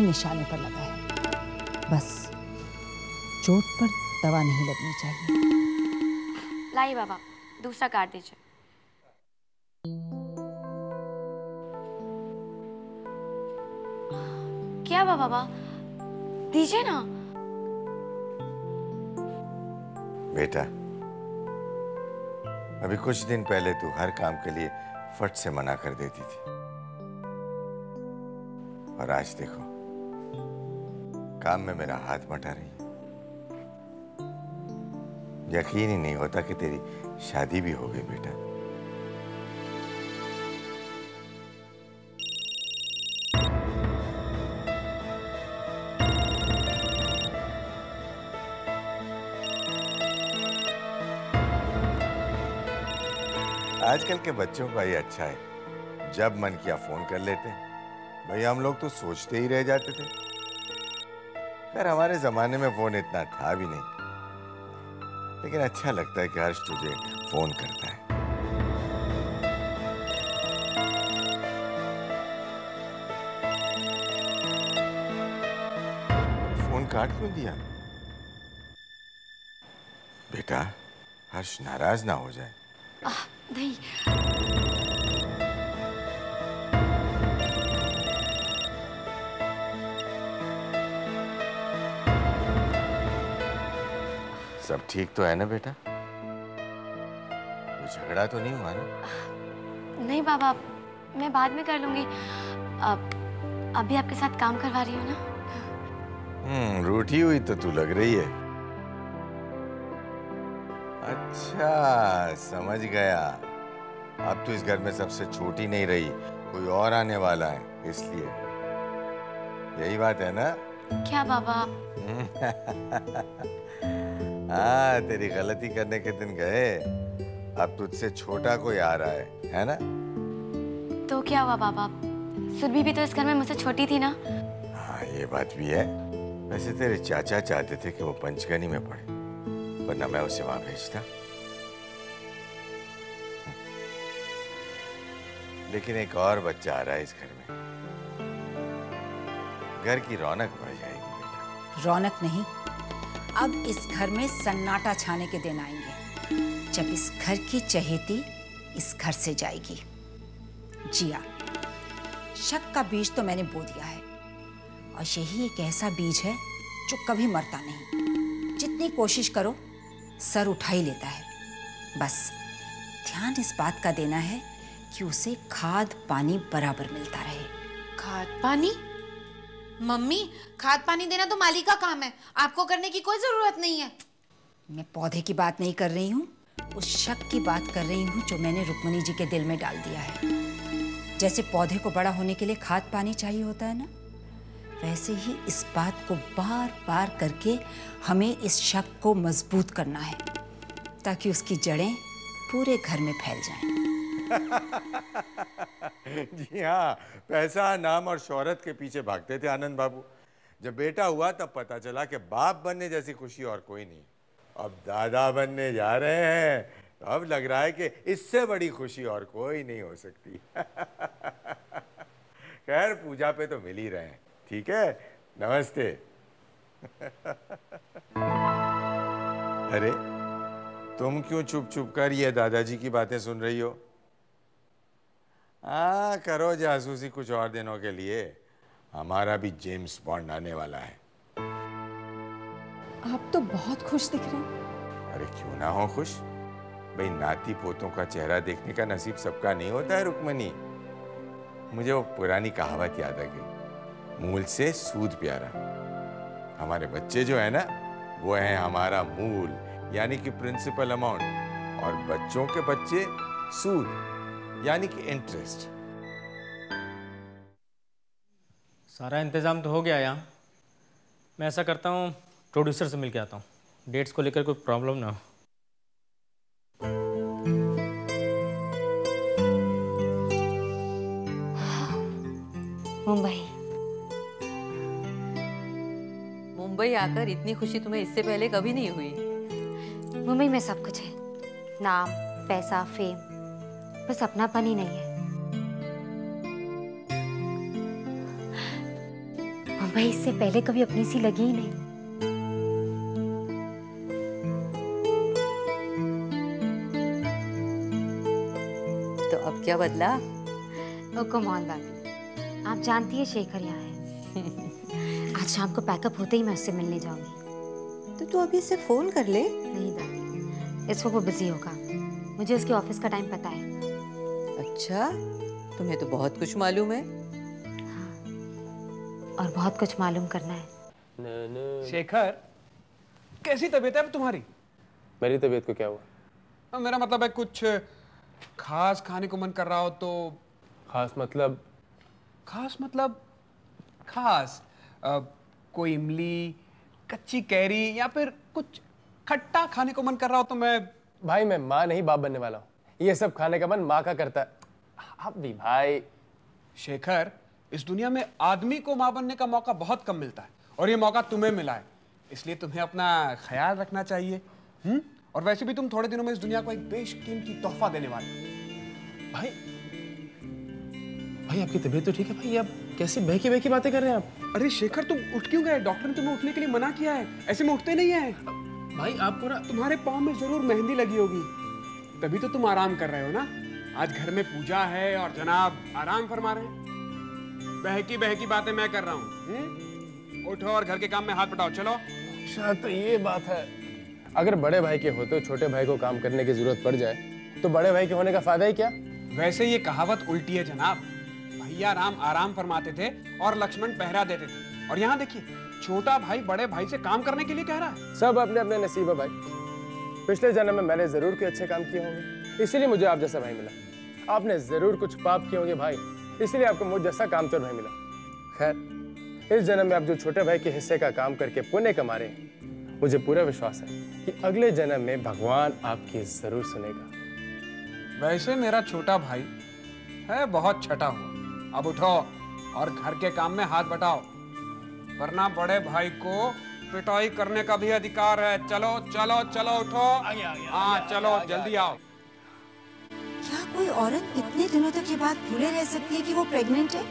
निशाने पर लगा है। बस चोट पर दवा नहीं लगनी चाहिए। लाइए बाबा, दूसरा कार्ड दीजिए। क्या हुआ बाबा, दीजिए ना। बेटा, अभी कुछ दिन पहले तू हर काम के लिए फट से मना कर देती थी, और आज देखो काम में मेरा हाथ बटा रही है। यकीन ही नहीं होता कि तेरी शादी भी हो गई बेटा। आजकल के बच्चों का ये अच्छा है, जब मन किया फोन कर लेते हैं। भाई हम लोग तो सोचते ही रह जाते थे। खैर हमारे जमाने में फोन इतना था भी नहीं, लेकिन अच्छा लगता है कि हर्ष तुझे फोन करता है। फोन काट क्यों दिया? बेटा, हर्ष नाराज ना हो जाए। नहीं। सब ठीक तो है ना बेटा? कोई झगड़ा तो नहीं हुआ ना? नहीं बाबा, मैं बाद में कर लूंगी। अभी आपके साथ काम करवा रही हूँ ना। रूठी हुई तो तू लग रही है। अच्छा, समझ गया। अब तो इस घर में सबसे छोटी नहीं रही, कोई और आने वाला है, इसलिए। यही बात है ना? क्या बाबा? हाँ, तेरी गलती करने के दिन गए, अब तुझसे छोटा कोई आ रहा है ना? तो क्या हुआ बाबा, सुरभि भी तो इस घर में मुझसे छोटी थी ना। हाँ, ये बात भी है। वैसे तेरे चाचा चाहते थे कि वो पंचगनी में पढ़े, वरना मैं उसे वहां भेजता। लेकिन एक और बच्चा आ रहा है इस घर में, घर की रौनक बढ़ जाएगी बेटा। रौनक नहीं, अब इस घर में सन्नाटा छाने के दिन आएंगे, जब इस घर की चहेती इस घर से जाएगी। जिया, शक का बीज तो मैंने बो दिया है, और यही एक ऐसा बीज है जो कभी मरता नहीं। जितनी कोशिश करो सर उठा ही लेता है। बस ध्यान इस बात का देना है कि उसे खाद पानी बराबर मिलता रहे। खाद पानी? मम्मी, खाद पानी देना तो माली का काम है, आपको करने की कोई जरूरत नहीं है। मैं पौधे की बात नहीं कर रही हूँ, उस शक की बात कर रही हूँ जो मैंने रुक्मणी जी के दिल में डाल दिया है। जैसे पौधे को बड़ा होने के लिए खाद पानी चाहिए होता है ना, वैसे ही इस बात को बार बार करके हमें इस शक को मजबूत करना है, ताकि उसकी जड़ें पूरे घर में फैल जाएं। जी हाँ, पैसा, नाम और शोहरत के पीछे भागते थे आनंद बाबू। जब बेटा हुआ तब पता चला कि बाप बनने जैसी खुशी और कोई नहीं। अब दादा बनने जा रहे हैं, तो अब लग रहा है कि इससे बड़ी खुशी और कोई नहीं हो सकती। खैर पूजा पे तो मिल ही रहे हैं, ठीक है? नमस्ते। अरे तुम क्यों चुप चुप कर ये दादाजी की बातें सुन रही हो? करो जासूसी कुछ और दिनों के लिए, हमारा भी जेम्स बॉन्ड आने वाला है। आप तो बहुत खुश दिख रहे हैं। अरे क्यों ना हो खुश, भाई नाती पोतों का चेहरा देखने का नसीब सबका नहीं होता है रुक्मणी। मुझे वो पुरानी कहावत याद आ गई, मूल से सूद प्यारा। हमारे बच्चे जो है ना, वो है हमारा मूल, यानी कि प्रिंसिपल अमाउंट, और बच्चों के बच्चे सूद यानी कि इंटरेस्ट। सारा इंतजाम तो हो गया यहाँ। मैं ऐसा करता हूँ, प्रोड्यूसर से मिल के आता हूँ, डेट्स को लेकर कोई प्रॉब्लम ना हो। मुंबई आकर इतनी खुशी तुम्हें इससे पहले कभी नहीं हुई। मुंबई में सब कुछ है, नाम, पैसा, फेम, बस अपनापन ही नहीं है। मुंबई इससे पहले कभी अपनी सी लगी ही नहीं। तो अब क्या बदला? ओ कम ऑन दादी, आप जानती है शेखर यहाँ है। आज शाम को पैकअप होते ही मैं उससे मिलने जाऊंगी। तो तू अभी इससे फोन कर ले। नहीं दादी, इस वक्त वो बिजी होगा, मुझे उसके ऑफिस का टाइम पता है। अच्छा, तुम्हें तो बहुत कुछ मालूम है। और बहुत कुछ मालूम करना है। शेखर, कैसी तबीयत है अब तुम्हारी? मेरी तबीयत को क्या हुआ? मेरा मतलब है कुछ खास खाने को मन कर रहा हो तो। खास मतलब? खास मतलब खास कोई इमली, कच्ची कैरी या फिर कुछ खट्टा खाने को मन कर रहा हो तो मैं। भाई मैं माँ नहीं बाप बनने वाला हूँ। ये सब खाने का मन माँ का करता है। आप भी भाई। शेखर, इस दुनिया में आदमी को माँ बनने का मौका बहुत कम मिलता है और ये मौका तुम्हें मिला है, इसलिए तुम्हें अपना ख्याल रखना चाहिए। और वैसे भी तुम थोड़े दिनों में इस दुनिया को एक बेशकीमती तोहफा देने वाले हो। भाई भाई आपकी तबीयत तो ठीक है भाई? आप कैसी बहकी बहकी बातें कर रहे हैं आप? अरे शेखर, तुम उठ क्यों गए? डॉक्टर ने तुम्हें उठने के लिए मना किया है, ऐसे में उठते नहीं है। भाई आपको ना, तुम्हारे पाँव में जरूर मेहंदी लगी होगी, तभी तो तुम आराम कर रहे हो ना। आज घर में पूजा है और जनाब आराम फरमा रहे हैं। बहकी बहकी बातें मैं कर रहा हूँ। उठो और घर के काम में हाथ बटाओ, चलो। अच्छा तो ये बात है। अगर बड़े भाई के होते छोटे भाई को काम करने की जरूरत पड़ जाए तो बड़े भाई के होने का फायदा ही क्या? वैसे ये कहावत उल्टी है जनाब। भैया राम आराम फरमाते थे और लक्ष्मण पहरा देते थे, और यहाँ देखिए छोटा भाई बड़े भाई से काम करने के लिए कह रहा है। सब अपने अपने नसीब है भाई। पिछले जन्म में मैंने जरूर कोई अच्छे काम किए होंगे, इसीलिए मुझे आप जैसा भाई मिला। आपने जरूर कुछ पाप किए होंगे भाई, इसलिए आपको मुझ जैसा कामचोर भाई मिला। खैर, इस जन्म में आप जो छोटे भाई के हिस्से का काम करके पुण्य कमा रहे हैं, मुझे पूरा विश्वास है कि अगले जन्म में भगवान आपकी जरूर सुनेगा। वैसे मेरा छोटा भाई है बहुत छटा हुआ। अब उठो और घर के काम में हाथ बटाओ, वरना बड़े भाई को पिटाई करने का भी अधिकार है। चलो चलो चलो उठो। हाँ चलो जल्दी आओ। क्या कोई औरत इतने दिनों तक ये बात भूले रह सकती है कि वो प्रेग्नेंट है?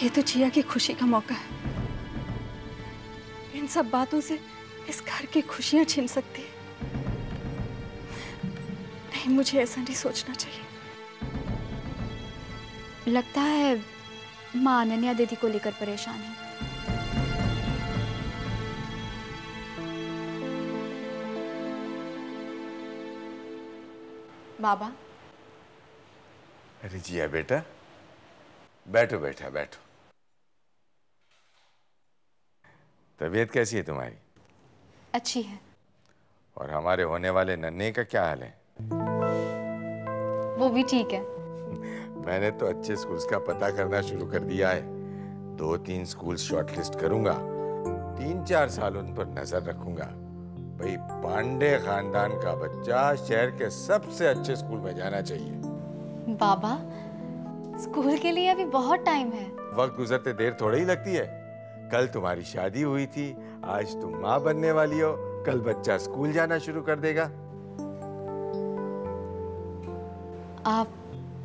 ये तो जिया की खुशी का मौका है। इन सब बातों से इस घर की खुशियां छीन सकती है। नहीं, मुझे ऐसा नहीं सोचना चाहिए। लगता है माँ अनन्या दीदी को लेकर परेशान है। बाबा। अरे जिया बेटा, बैठो बेटा बैठो। तबीयत कैसी है तुम्हारी? अच्छी है। और हमारे होने वाले नन्हे का क्या हाल है? वो भी ठीक है। मैंने तो अच्छे स्कूल्स का पता करना शुरू कर दिया है। 2-3 स्कूल्स शॉर्टलिस्ट करूंगा, 3-4 साल उन पर नजर रखूंगा। भाई पांडे खानदान का बच्चा शहर के सबसे अच्छे स्कूल में जाना चाहिए। बाबा, स्कूल के लिए अभी बहुत टाइम है। वक्त गुजरते देर थोड़ी ही लगती है। कल तुम्हारी शादी हुई थी, आज तुम माँ बनने वाली हो, कल बच्चा स्कूल जाना शुरू कर देगा। आप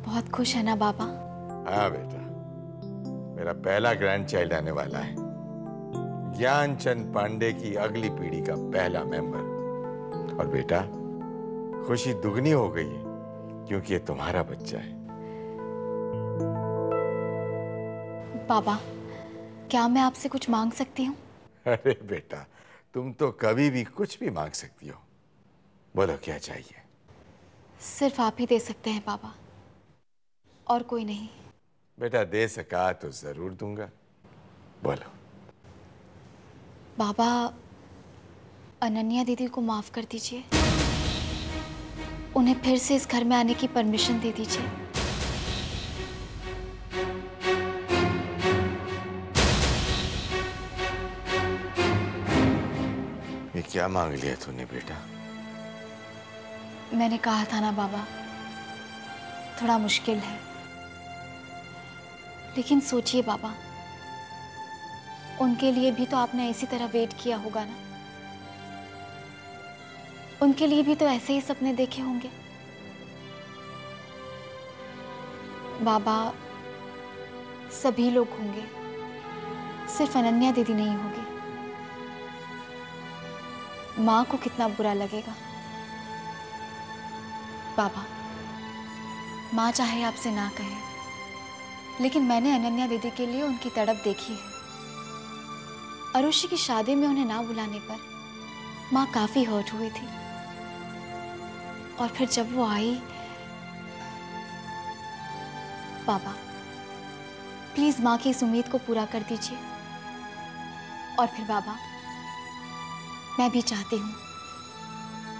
बहुत खुश है ना बाबा? हाँ बेटा, मेरा पहला ग्रैंड चाइल्ड आने वाला है। ज्ञानचंद पांडे की अगली पीढ़ी का पहला मेंबर। और बेटा, खुशी दुगनी हो गई है क्योंकि ये तुम्हारा बच्चा है। बाबा, क्या मैं आपसे कुछ मांग सकती हूँ? अरे बेटा, तुम तो कभी भी कुछ भी मांग सकती हो। बोलो क्या चाहिए? सिर्फ आप ही दे सकते हैं बाबा, और कोई नहीं। बेटा दे सका तो जरूर दूंगा। बोलो। बाबा, अनन्या दीदी को माफ कर दीजिए। उन्हें फिर से इस घर में आने की परमिशन दे दीजिए। ये क्या मांग लिया तूने बेटा? मैंने कहा था ना बाबा, थोड़ा मुश्किल है। लेकिन सोचिए बाबा, उनके लिए भी तो आपने इसी तरह वेट किया होगा ना। उनके लिए भी तो ऐसे ही सपने देखे होंगे। बाबा, सभी लोग होंगे, सिर्फ अनन्या दीदी नहीं होगी, माँ को कितना बुरा लगेगा। बाबा, माँ चाहे आपसे ना कहे, लेकिन मैंने अनन्या दीदी के लिए उनकी तड़प देखी है। अरुषि की शादी में उन्हें ना बुलाने पर माँ काफी हर्ट हुई थी, और फिर जब वो आई। बाबा, प्लीज माँ की इस उम्मीद को पूरा कर दीजिए। और फिर बाबा, मैं भी चाहती हूँ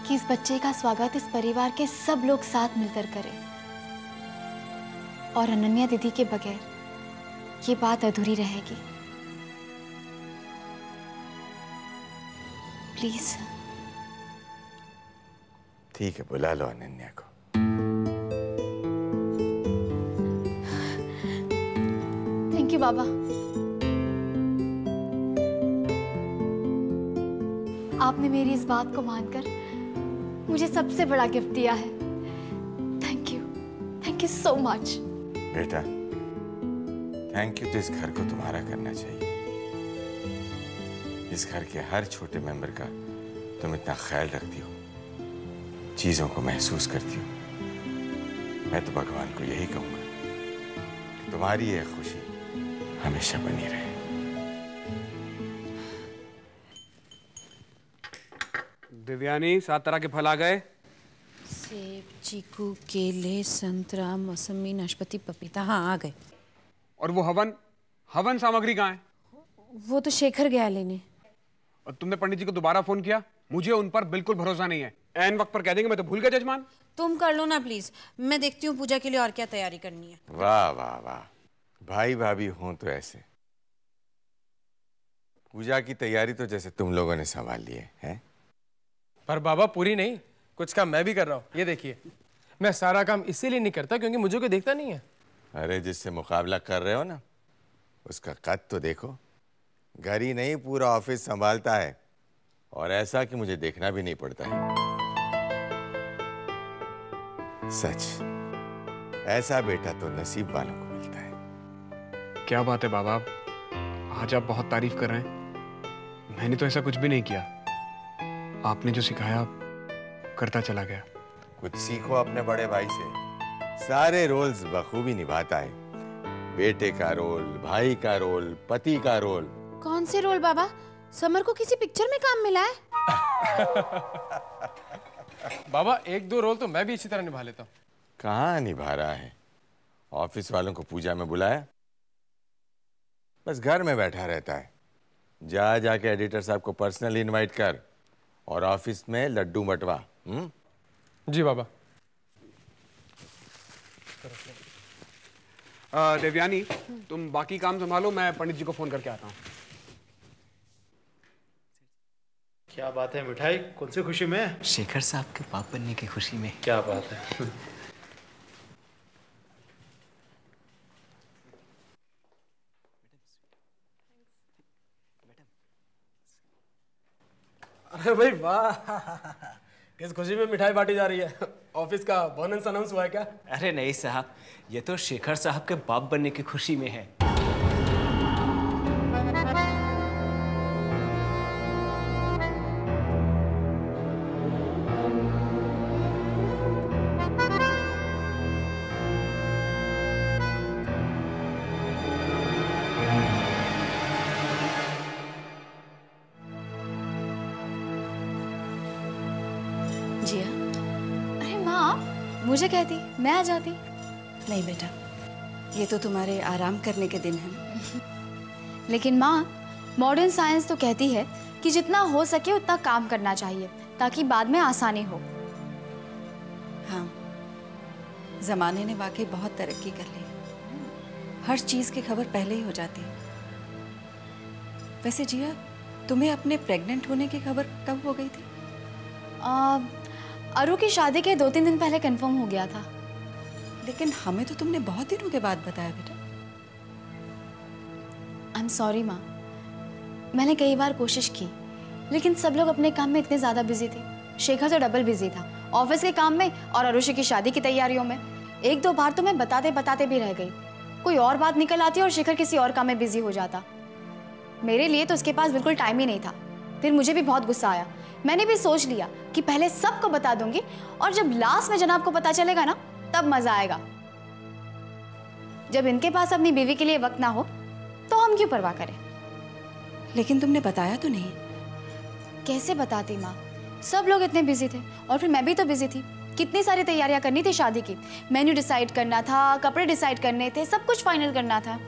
कि इस बच्चे का स्वागत इस परिवार के सब लोग साथ मिलकर करें, और अनन्या दीदी के बगैर ये बात अधूरी रहेगी। प्लीज। ठीक है, बुला लो अनन्या को। थैंक यू बाबा। आपने मेरी इस बात को मानकर मुझे सबसे बड़ा गिफ्ट दिया है। Thank you so much. बेटा, थैंक यू तो इस घर को तुम्हारा करना चाहिए। इस घर के हर छोटे मेंबर का तुम इतना ख्याल रखती हो, चीजों को महसूस करती हो। मैं तो भगवान को यही कहूंगा कि तुम्हारी ये खुशी हमेशा बनी रहे। दिव्यानी, 7 तरह के फल आ गए। सेब, चीकू, केले, संतरा, मौसमी, नाशपाती, पपीता। हाँ, आ गए। और वो हवन सामग्री कहाँ है? वो तो शेखर गया लेने। और तुमने पंडित जी को दोबारा फोन किया? मुझे उन पर बिल्कुल भरोसा नहीं है। ऐन वक्त पर कह देंगे मैं तो भूल गया जजमान। तुम कर लो ना प्लीज, मैं देखती हूँ पूजा के लिए और क्या तैयारी करनी है। वाह वाह वाह, भाई भाभी हों तो ऐसे। पूजा की तैयारी तो जैसे तुम लोगों ने संभाल ली है। पर बाबा, पूरी नहीं, कुछ काम मैं भी कर रहा हूँ। ये देखिए, मैं सारा काम इसीलिए नहीं करता क्योंकि मुझे कोई देखता नहीं है। अरे जिससे मुकाबला कर रहे हो ना, उसका कद तो देखो। घर ही नहीं, पूरा ऑफिस संभालता है, और ऐसा कि मुझे देखना भी नहीं पड़ता है। सच, ऐसा बेटा तो नसीब वालों को मिलता है। क्या बात है बाबा, आज आप बहुत तारीफ कर रहे हैं। मैंने तो ऐसा कुछ भी नहीं किया। आपने जो सिखाया करता चला गया। कुछ सीखो अपने बड़े भाई से। सारे रोल्स बखूबी निभाता है। बेटे का रोल, भाई का रोल, पति का रोल। कौन से रोल बाबा? समर को किसी पिक्चर में काम मिला है? बाबा, 1-2 रोल तो मैं भी इसी तरह निभा लेता हूँ। कहाँ निभा रहा है? ऑफिस वालों को पूजा में बुलाया, बस घर में बैठा रहता है। जाके एडिटर साहब को पर्सनली इनवाइट कर और ऑफिस में लड्डू बंटवा। जी बाबा। देवयानी, तुम बाकी काम संभालो, मैं पंडित जी को फोन करके आता हूँ। क्या बात है मिठाई, कौन सी खुशी में? शेखर साहब के बाप बनने की खुशी में। क्या बात है। अरे भाई वाह, किस खुशी में मिठाई बांटी जा रही है? ऑफिस का बोनस अनाउंस हुआ है क्या? अरे नहीं साहब, ये तो शेखर साहब के बाप बनने की खुशी में है। जिया, अरे माँ, मुझे कहती, मैं आ जाती। नहीं बेटा, ये तो तुम्हारे आराम करने के दिन हैं। लेकिन माँ, मॉडर्न साइंस तो कहती है कि जितना हो सके उतना काम करना चाहिए ताकि बाद में आसानी हो। हाँ, जमाने ने वाकई बहुत तरक्की कर ली। हर चीज की खबर पहले ही हो जाती है। वैसे जिया, तुम्हें अपने प्रेग्नेंट होने की खबर कब हो गई थी? अरु की शादी के 2-3 दिन पहले कंफर्म हो गया था। लेकिन हमें तो तुमने बहुत दिनों के बाद बताया बेटा। आई एम सॉरी माँ, मैंने कई बार कोशिश की, लेकिन सब लोग अपने काम में इतने ज़्यादा बिजी थे। शेखर तो डबल बिजी था, ऑफिस के काम में और अरुषि की शादी की तैयारियों में। 1-2 बार तो मैं बताते बताते भी रह गई। कोई और बात निकल आती और शेखर किसी और काम में बिजी हो जाता। मेरे लिए तो उसके पास बिल्कुल टाइम ही नहीं था। फिर मुझे भी बहुत गुस्सा आया। मैंने भी सोच लिया कि पहले सबको बता दूंगी और जब लास्ट में जनाब को पता चलेगा ना तब मजा आएगा। जब इनके पास अपनी बीवी के लिए वक्त ना हो तो हम क्यों परवाह करें। लेकिन तुमने बताया तो नहीं। कैसे बताती माँ, सब लोग इतने बिजी थे और फिर मैं भी तो बिजी थी। कितनी सारी तैयारियां करनी थी शादी की, मेन्यू डिसाइड करना था, कपड़े डिसाइड करने थे, सब कुछ फाइनल करना था।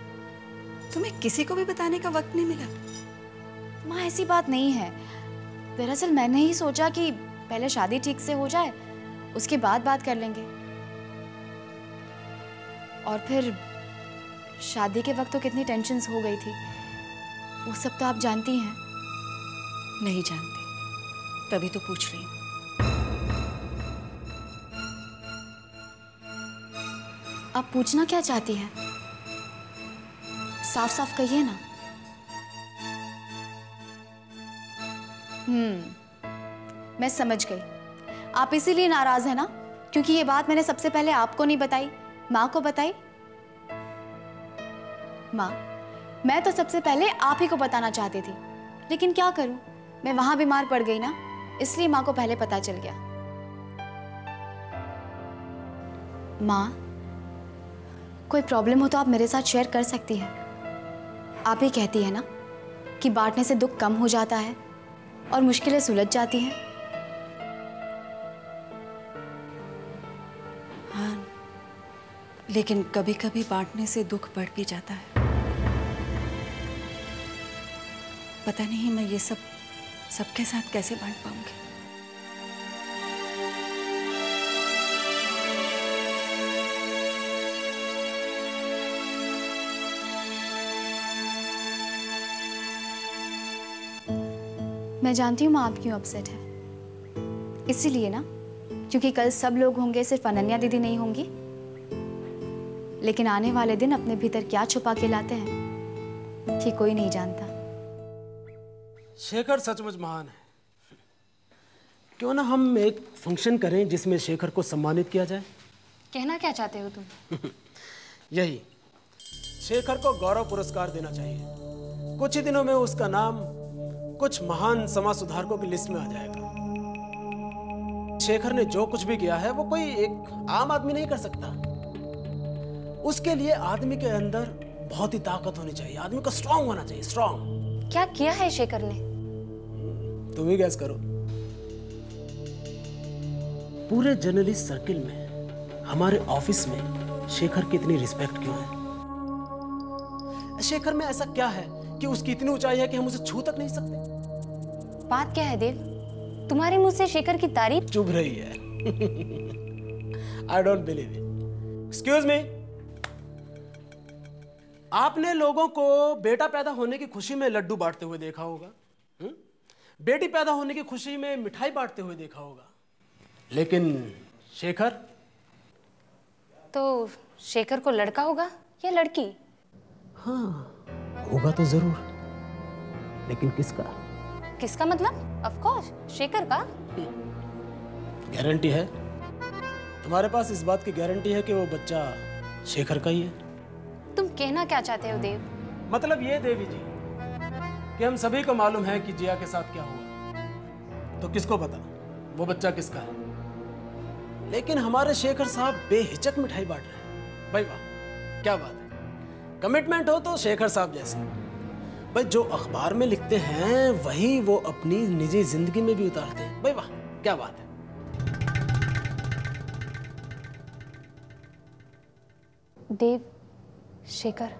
तुम्हें किसी को भी बताने का वक्त नहीं मिला? माँ ऐसी बात नहीं है। दरअसल मैंने ही सोचा कि पहले शादी ठीक से हो जाए, उसके बाद बात कर लेंगे। और फिर शादी के वक्त तो कितनी टेंशन्स हो गई थी, वो सब तो आप जानती हैं। नहीं जानती, तभी तो पूछ रही हूँ। आप पूछना क्या चाहती हैं? साफ साफ कहिए ना। मैं समझ गई। आप इसीलिए नाराज हैं ना, क्योंकि ये बात मैंने सबसे पहले आपको नहीं बताई, माँ को बताई। माँ, मैं तो सबसे पहले आप ही को बताना चाहती थी, लेकिन क्या करूं, मैं वहां बीमार पड़ गई ना, इसलिए माँ को पहले पता चल गया। माँ, कोई प्रॉब्लम हो तो आप मेरे साथ शेयर कर सकती हैं। आप ही कहती है ना कि बांटने से दुख कम हो जाता है और मुश्किलें सुलझ जाती हैं। हाँ, लेकिन कभी कभी बांटने से दुख बढ़ भी जाता है। पता नहीं मैं ये सब सबके साथ कैसे बांट पाऊंगी। मैं जानती हूँ माँ आप क्यों अपसेट है। इसीलिए ना, क्योंकि कल सब लोग होंगे, सिर्फ अनन्या दीदी नहीं होंगी। लेकिन आने वाले दिन अपने भीतर क्या छुपा के लाते हैं कि कोई नहीं जानता। शेखर सचमुच महान है। क्यों ना हम एक फंक्शन करें जिसमें शेखर को सम्मानित किया जाए। कहना क्या चाहते हो तुम? यही, शेखर को गौरव पुरस्कार देना चाहिए। कुछ ही दिनों में उसका नाम कुछ महान समाज सुधारकों की लिस्ट में आ जाएगा। शेखर ने जो कुछ भी किया है वो कोई एक आम आदमी नहीं कर सकता। उसके लिए आदमी के अंदर बहुत ही ताकत होनी चाहिए, आदमी को स्ट्रांग होना चाहिए। स्ट्रांग क्या किया है शेखर ने? तुम ही गैस करो। पूरे जर्नलिस्ट सर्किल में, हमारे ऑफिस में शेखर की इतनी रिस्पेक्ट क्यों है? शेखर में ऐसा क्या है कि उसकी इतनी ऊंचाई है कि हम उसे छू तक नहीं सकते? बात क्या है देव? तुम्हारे मुंह से शेखर की तारीफ? चुभ रही है। I don't believe it. Excuse me, आपने लोगों को बेटा पैदा होने की खुशी में लड्डू बांटते हुए देखा होगा, बेटी पैदा होने की खुशी में मिठाई बांटते हुए देखा होगा, लेकिन शेखर? तो शेखर को लड़का होगा या लड़की? हाँ, होगा तो जरूर, लेकिन किसका? किसका मतलब? ऑफ कोर्स शेखर का। गारंटी है? तुम्हारे पास इस बात की गारंटी है कि वो बच्चा शेखर का ही है? तुम कहना क्या चाहते हो देव? मतलब ये देवी जी कि हम सभी को मालूम है कि जिया के साथ क्या हुआ, तो किसको पता वो बच्चा किसका है। लेकिन हमारे शेखर साहब बेहिचक मिठाई बांट रहे हैं। भाई वाह, क्या बात है। कमिटमेंट हो तो शेखर साहब जैसे। भाई जो अखबार में लिखते हैं वही वो अपनी निजी जिंदगी में भी उतारते हैं। भाई वाह, क्या बात है। देव, शेखर